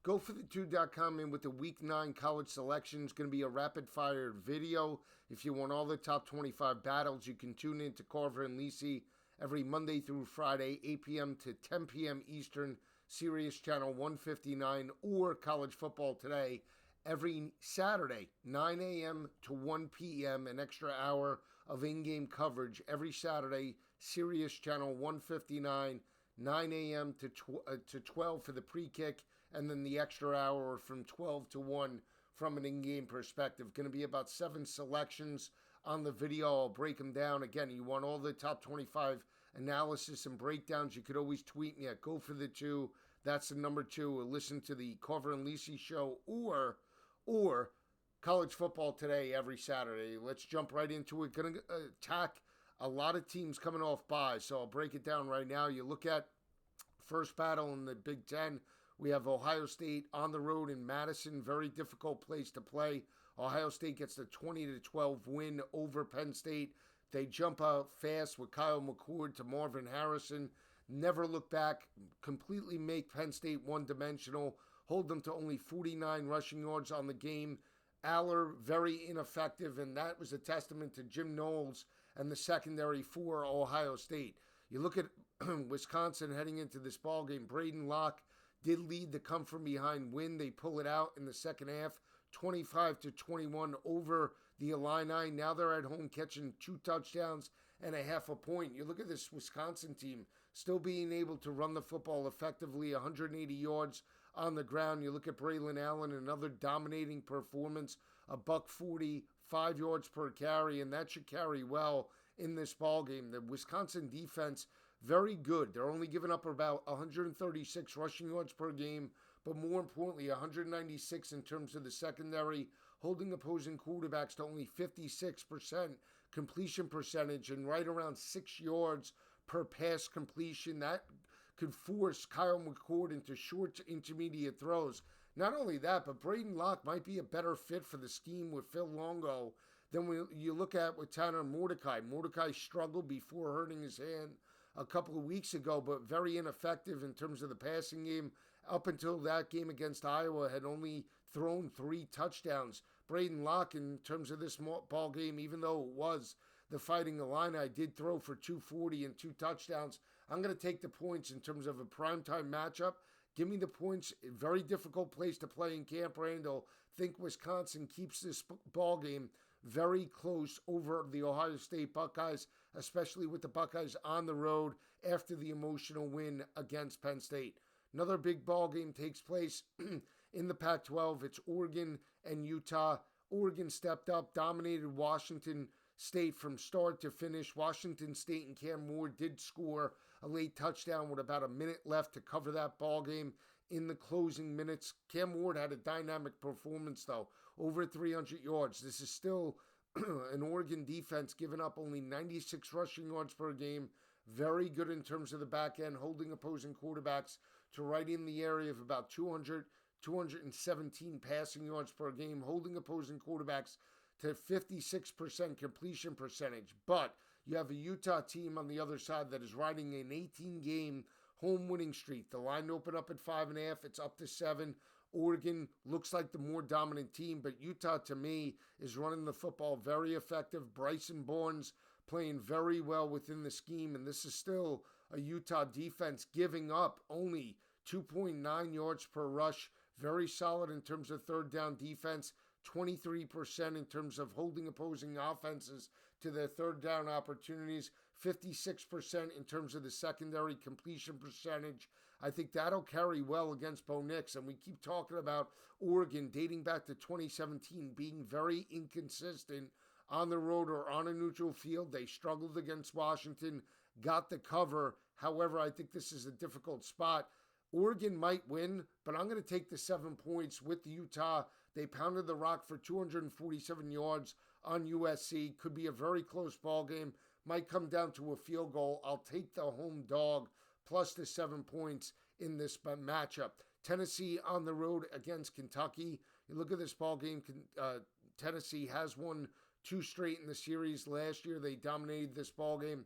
GoForThe2.com in with the Week 9 college selections. Going to be a rapid-fire video. If you want all the top 25 battles, you can tune in to Carver and Lisi every Monday through Friday, 8 p.m. to 10 p.m. Eastern, Sirius Channel 159, or College Football Today every Saturday, 9 a.m. to 1 p.m., an extra hour of in-game coverage every Saturday, Sirius Channel 159, 9 a.m. to 12 for the pre-kick, and then the extra hour from 12 to 1 from an in-game perspective. Going to be about 7 selections on the video. I'll break them down. Again, you want all the top 25 analysis and breakdowns, you could always tweet me at GoForThe2. That's the number 2. Or listen to the Carver and Lisi show or College Football Today every Saturday. Let's jump right into it. Going to attack a lot of teams coming off bye, so I'll break it down right now. You look at first battle in the Big Ten. We have Ohio State on the road in Madison. Very difficult place to play. Ohio State gets the 20-12 win over Penn State. They jump out fast with Kyle McCord to Marvin Harrison. Never look back. Completely make Penn State one-dimensional. Hold them to only 49 rushing yards on the game. Aller, very ineffective, and that was a testament to Jim Knowles and the secondary for Ohio State. You look at Wisconsin heading into this ballgame. Braden Locke did lead the come-from-behind win. They pull it out in the second half, 25-21 over the Illini. Now they're at home catching 2 touchdowns and a half a point. You look at this Wisconsin team still being able to run the football effectively, 180 yards on the ground. You look at Braylon Allen, another dominating performance, $140, 5 yards per carry, and that should carry well in this ballgame. The Wisconsin defense, very good. They're only giving up about 136 rushing yards per game, but more importantly, 196 in terms of the secondary, holding opposing quarterbacks to only 56% completion percentage and right around 6 yards per pass completion. That could force Kyle McCord into short to intermediate throws. Not only that, but Braden Locke might be a better fit for the scheme with Phil Longo than you look at with Tanner Mordecai. Mordecai struggled before hurting his hand a couple of weeks ago, but very ineffective in terms of the passing game. Up until that game against Iowa, had only thrown 3 touchdowns. Braden Locke, in terms of this ball game, even though it was the Fighting Illini, did throw for 240 and 2 touchdowns. I'm going to take the points in terms of a primetime matchup. Give me the points. Very difficult place to play in Camp Randall. Think Wisconsin keeps this ball game very close over the Ohio State Buckeyes, especially with the Buckeyes on the road after the emotional win against Penn State. Another big ball game takes place in the Pac-12. It's Oregon and Utah. Oregon stepped up, dominated Washington State from start to finish. Washington State and Cam Moore did score a late touchdown with about a minute left to cover that ball game in the closing minutes. Cam Ward had a dynamic performance, though, over 300 yards. This is still an Oregon defense giving up only 96 rushing yards per game. Very good in terms of the back end, holding opposing quarterbacks to right in the area of about 217 passing yards per game, holding opposing quarterbacks to 56% completion percentage. But you have a Utah team on the other side that is riding an 18-game home winning streak. The line opened up at 5.5. It's up to 7. Oregon looks like the more dominant team, but Utah, to me, is running the football very effective. Bryson Barnes playing very well within the scheme, and this is still a Utah defense giving up only 2.9 yards per rush. Very solid in terms of third down defense. 23% in terms of holding opposing offenses to their third down opportunities, 56% in terms of the secondary completion percentage. I think that'll carry well against Bo Nix. And we keep talking about Oregon dating back to 2017 being very inconsistent on the road or on a neutral field. They struggled against Washington, got the cover. However, I think this is a difficult spot. Oregon might win, but I'm going to take the 7 points with Utah. They pounded the rock for 247 yards on USC. Could be a very close ball game. Might come down to a field goal. I'll take the home dog plus the 7 points in this matchup. Tennessee on the road against Kentucky. You look at this ball game. Tennessee has won 2 straight in the series. Last year they dominated this ball game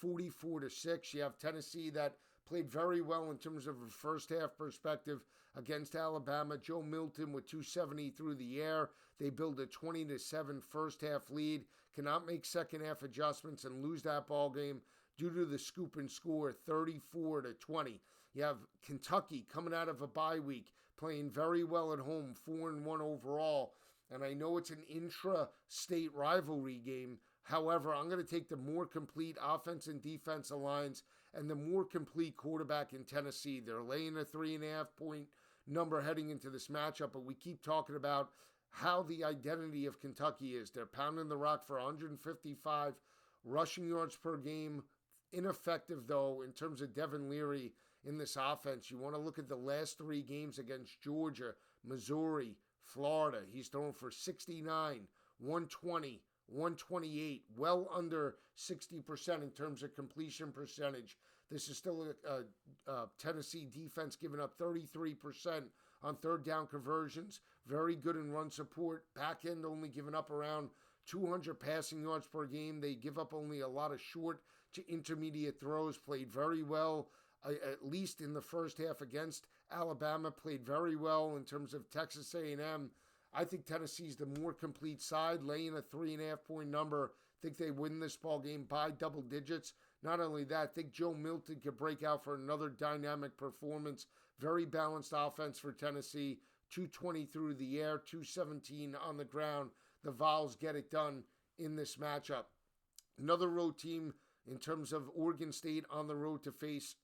44-6. You have Tennessee that played very well in terms of a first half perspective against Alabama. Joe Milton with 270 through the air. They build a 20-7 first half lead. Cannot make second half adjustments and lose that ball game due to the scoop and score 34-20. You have Kentucky coming out of a bye week, playing very well at home, 4-1 overall. And I know it's an intra-state rivalry game. However, I'm going to take the more complete offense and defensive lines and the more complete quarterback in Tennessee. They're laying a 3.5-point number heading into this matchup, but we keep talking about how the identity of Kentucky is. They're pounding the rock for 155 rushing yards per game. Ineffective, though, in terms of Devin Leary in this offense. You want to look at the last 3 games against Georgia, Missouri, Florida. He's thrown for 69, 120, 128, well under 60% in terms of completion percentage. This is still a Tennessee defense giving up 33% on third down conversions. Very good in run support. Back end only giving up around 200 passing yards per game. They give up only a lot of short to intermediate throws. Played very well, at least in the first half against Alabama. Played very well in terms of Texas A&M. I think Tennessee's the more complete side, laying a 3.5-point number. Think they win this ball game by double digits. Not only that, I think Joe Milton could break out for another dynamic performance. Very balanced offense for Tennessee. 220 through the air, 217 on the ground. The Vols get it done in this matchup. Another road team in terms of Oregon State on the road to face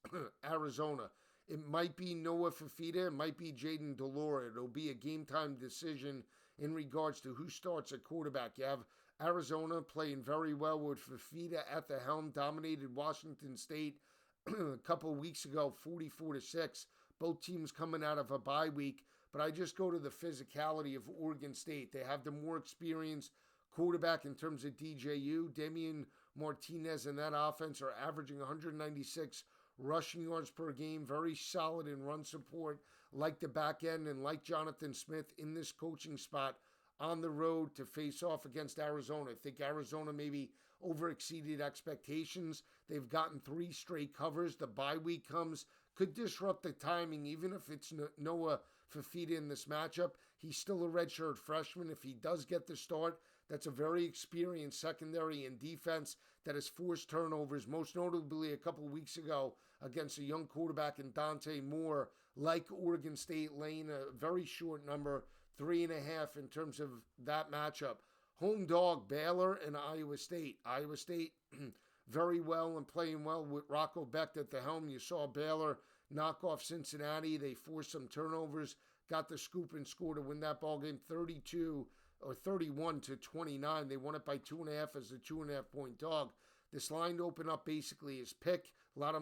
Arizona. It might be Noah Fifita. It might be Jaden Delora. It'll be a game-time decision in regards to who starts at quarterback. You have Arizona playing very well with Fifita at the helm. Dominated Washington State a couple of weeks ago, 44-6. Both teams coming out of a bye week. But I just go to the physicality of Oregon State. They have the more experienced quarterback in terms of DJU. Damian Martinez and that offense are averaging 196 rushing yards per game. Very solid in run support. Like the back end and like Jonathan Smith in this coaching spot on the road to face off against Arizona. I think Arizona maybe overexceeded expectations. They've gotten 3 straight covers. The bye week comes. Could disrupt the timing, even if it's Noah Fifita in this matchup. He's still a redshirt freshman. If he does get the start, that's a very experienced secondary and defense that has forced turnovers, most notably a couple weeks ago against a young quarterback in Dante Moore, like Oregon State, laying a very short number, 3.5 in terms of that matchup. Home dog, Baylor and Iowa State. Iowa State very well and playing well with Rocco Becht at the helm. You saw Baylor knock off Cincinnati. They forced some turnovers, got the scoop and score to win that ball game 31-29. They won it by 2.5 as a 2.5-point dog. This line to open up basically is pick. A lot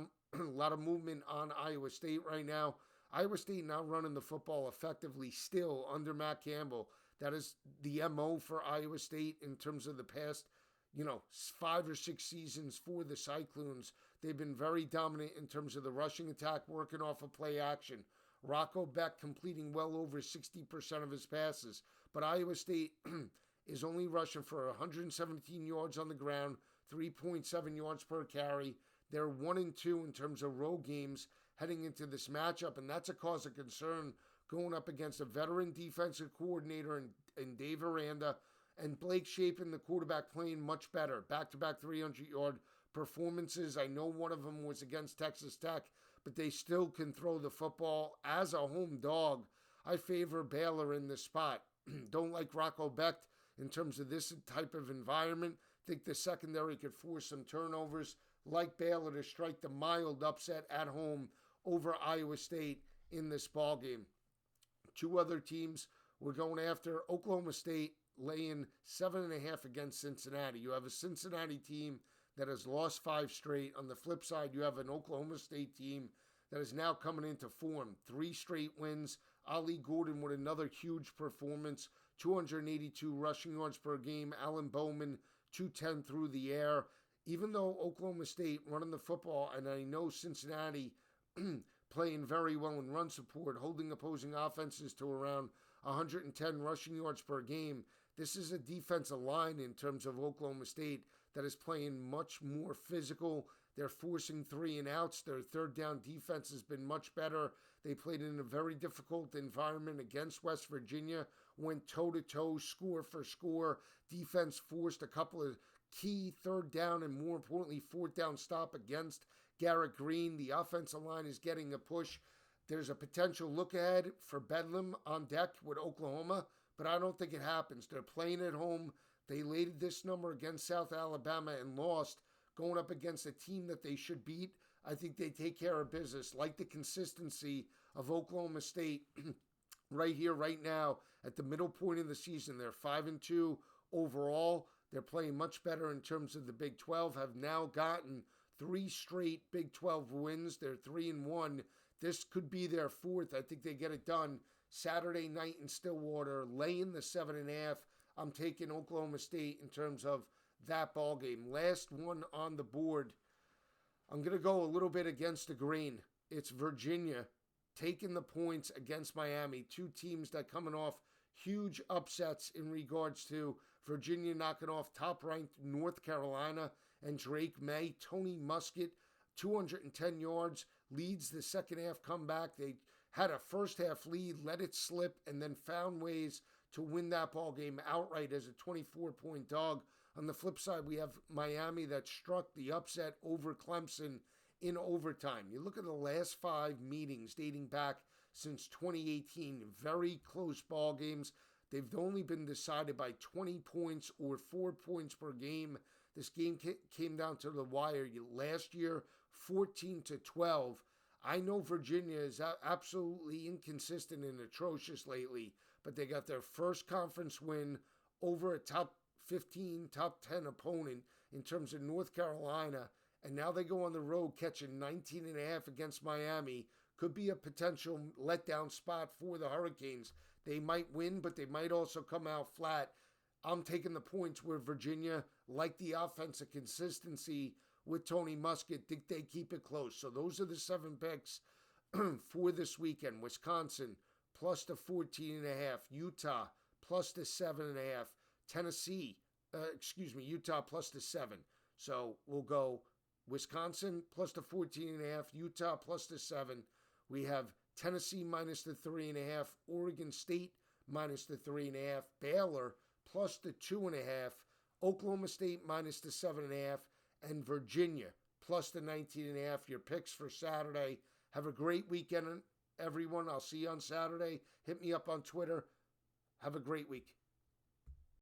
of movement on Iowa State right now. Iowa State now running the football effectively still under Matt Campbell. That is the MO for Iowa State in terms of the past, 5 or 6 seasons for the Cyclones. They've been very dominant in terms of the rushing attack, working off of play action. Rocco Becht completing well over 60% of his passes. But Iowa State is only rushing for 117 yards on the ground, 3.7 yards per carry. They're 1-2 in terms of road games heading into this matchup, and that's a cause of concern going up against a veteran defensive coordinator in Dave Aranda, and Blake Shapen, the quarterback, playing much better. Back-to-back 300-yard performances. I know one of them was against Texas Tech, but they still can throw the football. As a home dog, I favor Baylor in this spot. Don't like Rocco Becht in terms of this type of environment. Think the secondary could force some turnovers. Like Baylor to strike the mild upset at home over Iowa State in this ball game. 2 other teams we're going after. Oklahoma State laying 7.5 against Cincinnati. You have a Cincinnati team that has lost 5 straight. On the flip side, you have an Oklahoma State team that is now coming into form. 3 straight wins. Ali Gordon with another huge performance. 282 rushing yards per game. Alan Bowman, 210 through the air. Even though Oklahoma State running the football, and I know Cincinnati playing very well in run support, holding opposing offenses to around 110 rushing yards per game, this is a defensive line in terms of Oklahoma State that is playing much more physical They're forcing 3-and-outs. Their third down defense has been much better. They played in a very difficult environment against West Virginia, went toe-to-toe, score for score. Defense forced a couple of key third down and, more importantly, fourth down stop against Garrett Green. The offensive line is getting a push. There's a potential look ahead for Bedlam on deck with Oklahoma, but I don't think it happens. They're playing at home. They laid this number against South Alabama and lost, going up against a team that they should beat. I think they take care of business, like the consistency of Oklahoma State right here, right now, at the middle point of the season. They're 5-2 overall. They're playing much better in terms of the Big 12, have now gotten 3 straight Big 12 wins. They're 3-1. This could be their fourth. I think they get it done Saturday night in Stillwater, laying the 7.5. I'm taking Oklahoma State in terms of that ball game. Last one on the board. I'm going to go a little bit against the grain. It's Virginia taking the points against Miami. Two teams that coming off huge upsets in regards to Virginia knocking off top-ranked North Carolina and Drake May. Tony Muskett, 210 yards, leads the second half comeback. They had a first half lead, let it slip, and then found ways to win that ball game outright as a 24-point dog. On the flip side, we have Miami that struck the upset over Clemson in overtime. You look at the last 5 meetings dating back since 2018, very close ball games. They've only been decided by 20 points or 4 points per game. This game came down to the wire last year, 14-12. I know Virginia is absolutely inconsistent and atrocious lately, but they got their first conference win over a top 15, top 10 opponent in terms of North Carolina, and now they go on the road catching 19.5 against Miami. Could be a potential letdown spot for the Hurricanes. They might win, but they might also come out flat. I'm taking the points where Virginia, like the offensive consistency with Tony Muskett, think they keep it close. So those are the 7 picks for this weekend. Wisconsin, plus the 14.5. Utah, plus the 7.5. Tennessee, Utah, plus the 7. So we'll go Wisconsin, plus the 14.5. Utah, plus the 7. We have Tennessee, minus the 3.5. Oregon State, minus the 3.5. Baylor, plus the 2.5. Oklahoma State, minus the 7.5. And Virginia, plus the 19.5. Your picks for Saturday. Have a great weekend, everyone. I'll see you on Saturday. Hit me up on Twitter. Have a great week.